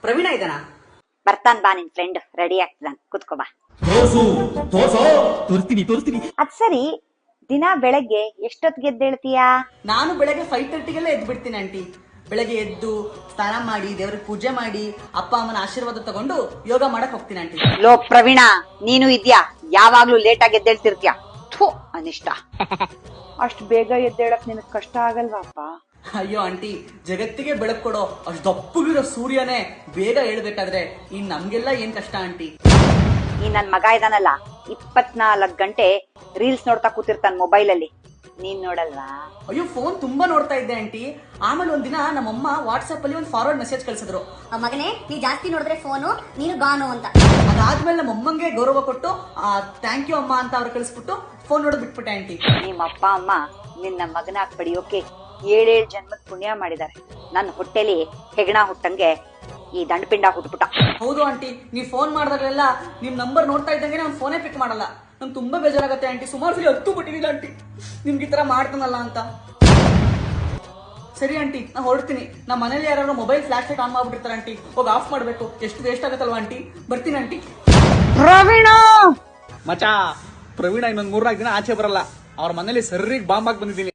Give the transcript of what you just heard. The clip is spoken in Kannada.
ಪ್ರವೀಣ ಇದ್ದಾನ? ಬರ್ತಾನ್ ಬಾ, ನಿನ್ ಫ್ರೆಂಡ್ ರೆಡಿ ಆಗ್ತಿದ್ದಾನೆ, ಕುತ್ಕೋ ಬಾ. ತೋರಿಸ್ತೀನಿ. ಅದ್ ಸರಿ, ದಿನ ಬೆಳಗ್ಗೆ ಎಷ್ಟೊತ್ತಿಗೆ ಎದ್ದೇಳ್ತೀಯಾ? ನಾನು ಬೆಳಗ್ಗೆ 5:30ಗೆಲ್ಲ ಎದ್ದು ಬಿಡ್ತೀನಿ ಆಂಟಿ. ಬೆಳಗ್ಗೆ ಎದ್ದು ಸ್ನಾನ ಮಾಡಿ ದೇವ್ರಿಗೆ ಪೂಜೆ ಮಾಡಿ ಅಪ್ಪ ಅಮ್ಮನ ಆಶೀರ್ವಾದ ತಗೊಂಡು ಯೋಗ ಮಾಡಕ್ ಹೋಗ್ತೀನಿ ಆಂಟಿ. ಲೋ ಪ್ರವೀಣ, ನೀನು ಇದ್ಯಾ? ಯಾವಾಗ್ಲೂ ಲೇಟ್ ಆಗಿ ಎದ್ದೇಳ್ತಿರ್ತೀಯ. ಥು, ಅನಿಷ್ಟ. ಅಷ್ಟು ಬೇಗ ಎದ್ದೇಳಕ್ ನಿನಗ್ ಕಷ್ಟ ಆಗಲ್ವಾಪ್ಪ? ಅಯ್ಯೋ ಆಂಟಿ, ಜಗತ್ತಿಗೆ ಬೆಳಕು ಕೊಡೋ ಅಷ್ಟು ದಪ್ಪಗಿರೋ ಸೂರ್ಯನೇ ಬೇಗ ಹೇಳ್ಬೇಕಾದ್ರೆ ಇನ್ ನಮ್ಗೆಲ್ಲ ಏನ್ ಕಷ್ಟ ಆಂಟಿ. ಈ ನನ್ ಮಗ ಇದಾನಲ್ಲ, 24 ಗಂಟೆ ರೀಲ್ಸ್ ನೋಡ್ತಾ ಕೂತಿರ್ತಾನ ಮೊಬೈಲ್ ಅಲ್ಲಿ. ನೀನ್ ನೋಡಲ್ವಾ? ಅಯ್ಯೋ, ಫೋನ್ ತುಂಬಾ ನೋಡ್ತಾ ಇದ್ದೆ ಆಂಟಿ. ಆಮೇಲೆ ಒಂದಿನ ನಮ್ಮಮ್ಮ ವಾಟ್ಸ್ಆಪ್ ಅಲ್ಲಿ ಒಂದು ಫಾರ್ವರ್ಡ್ ಮೆಸೇಜ್ ಕಳ್ಸಿದ್ರು, ಮಗನೇ ನೀ ಜಾಸ್ತಿ ನೋಡಿದ್ರೆ ಫೋನು ನೀನು ಗಾನು ಅಂತ. ಅದಾದ್ಮೇಲೆ ನಮ್ಮ ಅಮ್ಮಂಗೆ ಗೌರವ ಕೊಟ್ಟು ಥ್ಯಾಂಕ್ ಯು ಅಮ್ಮ ಅಂತ ಅವ್ರು ಕಳಿಸ್ಬಿಟ್ಟು ಫೋನ್ ನೋಡೋದ್ ಬಿಟ್ಬಿಟ್ಟೆ ಆಂಟಿ. ನಿಮ್ಮ ಅಪ್ಪ ಅಮ್ಮ ನಿನ್ನ ಮಗನಾಗ್ ಪಡಿಯೋಕೆ 7 ಜನ್ಮದ ಪುಣ್ಯ ಮಾಡಿದ್ದಾರೆ. ನನ್ನ ಹೊಟ್ಟೆಲಿ ಹೆಗಣ ಹುಟ್ಟಂಗೆ ಈ ದಂಡಪಿಂಡ ಹುಟ್ಬಿಟ್ಟ. ಹೌದು ಆಂಟಿ, ನೀವ್ ಫೋನ್ ಮಾಡಿದಾಗಲೆಲ್ಲ ನಿಮ್ ನಂಬರ್ ನೋಡ್ತಾ ಇದ್ದಂಗೆ ನಾನು ಫೋನೇ ಪಿಕ್ ಮಾಡಲ್ಲ. ನಂಗೆ ತುಂಬಾ ಬೇಜಾರಾಗತ್ತೆ ಆಂಟಿ. ಸುಮಾರು ಸಲ ಹತ್ತು ಬಿಟ್ಟಿದ್ದೀನಿ ಆಂಟಿ, ನಿಮ್ಗೆ ಈ ತರ ಮಾಡ್ತಾನಲ್ಲ ಅಂತ. ಸರಿ ಆಂಟಿ, ನಾ ಹೊರಡ್ತೀನಿ. ನಮ್ಮ ಮನೇಲಿ ಯಾರು ಮೊಬೈಲ್ ಫ್ಲಾಶ್ ಲೈಟ್ ಆನ್ ಮಾಡ್ಬಿಟ್ಟಿರ್ತಾರೆ ಆಂಟಿ, ಹೋಗಿ ಆಫ್ ಮಾಡ್ಬೇಕು. ಎಷ್ಟು ವೇಸ್ಟ್ ಆಗತ್ತಲ್ವಾ ಆಂಟಿ? ಬರ್ತೀನಿ ಆಂಟಿ. ಪ್ರವೀಣ ಮಚಾ, ಪ್ರವೀಣ ಇನ್ನೊಂದ್ 3-4 ದಿನ ಆಚೆ ಬರಲ್ಲ. ಅವ್ರ ಮನೇಲಿ ಸರ್ರಿಗೆ ಬಾಂಬ್ ಹಾಕಿ ಬಂದಿದ್ದೀನಿ.